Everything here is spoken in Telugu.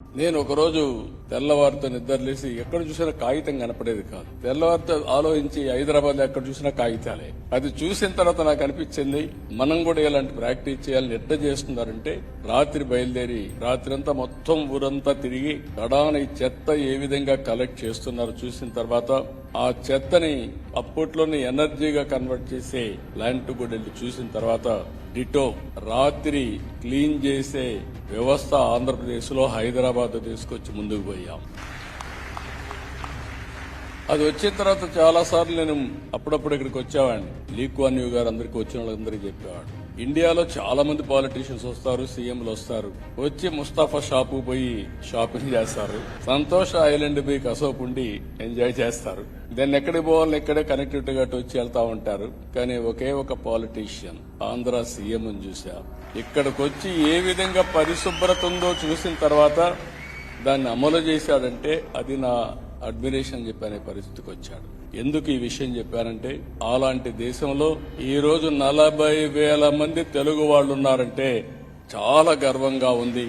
నేను ఒకరోజు తెల్లవారితో నిద్రలేసి ఎక్కడ చూసినా కాగితం కనపడేది కాదు. తెల్లవారితో ఆలోచించి హైదరాబాద్ ఎక్కడ చూసినా కాగితాలే. అది చూసిన తర్వాత నాకు అనిపించింది, మనం కూడా ఇలాంటి ప్రాక్టీస్ చేయాలని ఎట్లా చేస్తున్నారంటే, రాత్రి బయలుదేరి రాత్రంతా మొత్తం ఊరంతా తిరిగి కడాన ఈ చెత్త ఏ విధంగా కలెక్ట్ చేస్తున్నారు చూసిన తర్వాత, ఆ చెత్తని అప్పట్లోనే ఎనర్జీగా కన్వర్ట్ చేసే ప్లాంట్ కూడా వెళ్ళి చూసిన తర్వాత, డిటో రాత్రి క్లీన్ చేసే వ్యవస్థ ఆంధ్రప్రదేశ్ లో హైదరాబాద్ తీసుకొచ్చి ముందుకు పోయాం. అది వచ్చిన తర్వాత చాలా సార్లు నేను అప్పుడప్పుడు ఇక్కడికి వచ్చేవాడిని. లీ కువాన్ యూ గారు అందరికి వచ్చిన వాళ్ళందరికీ చెప్పేవాడు, ఇండియాలో చాలా మంది పాలిటీషియన్స్ వస్తారు, సీఎంలు వస్తారు, వచ్చి ముస్తాఫా షాపు పోయి షాపింగ్ చేస్తారు, సంతోష్ ఐలాండ్ పోయి కసోపు ఉండి ఎంజాయ్ చేస్తారు, దాన్ని ఎక్కడికి పోవాలని ఇక్కడే కనెక్టివిటీ గా వచ్చి వెళ్తా ఉంటారు. కానీ ఒకే ఒక పాలిటీషియన్ ఆంధ్ర సీఎం చూసా, ఇక్కడికి వచ్చి ఏ విధంగా పరిశుభ్రత ఉందో చూసిన తర్వాత దాన్ని అమలు చేశాడంటే అది నా అడ్మిరేషన్ చెప్పనే పరిస్థితికి వచ్చాడు. ఎందుకు ఈ విషయం చెప్పానంటే, అలాంటి దేశంలో ఈ రోజు 40,000 మంది తెలుగు వాళ్ళు ఉన్నారంటే చాలా గర్వంగా ఉంది.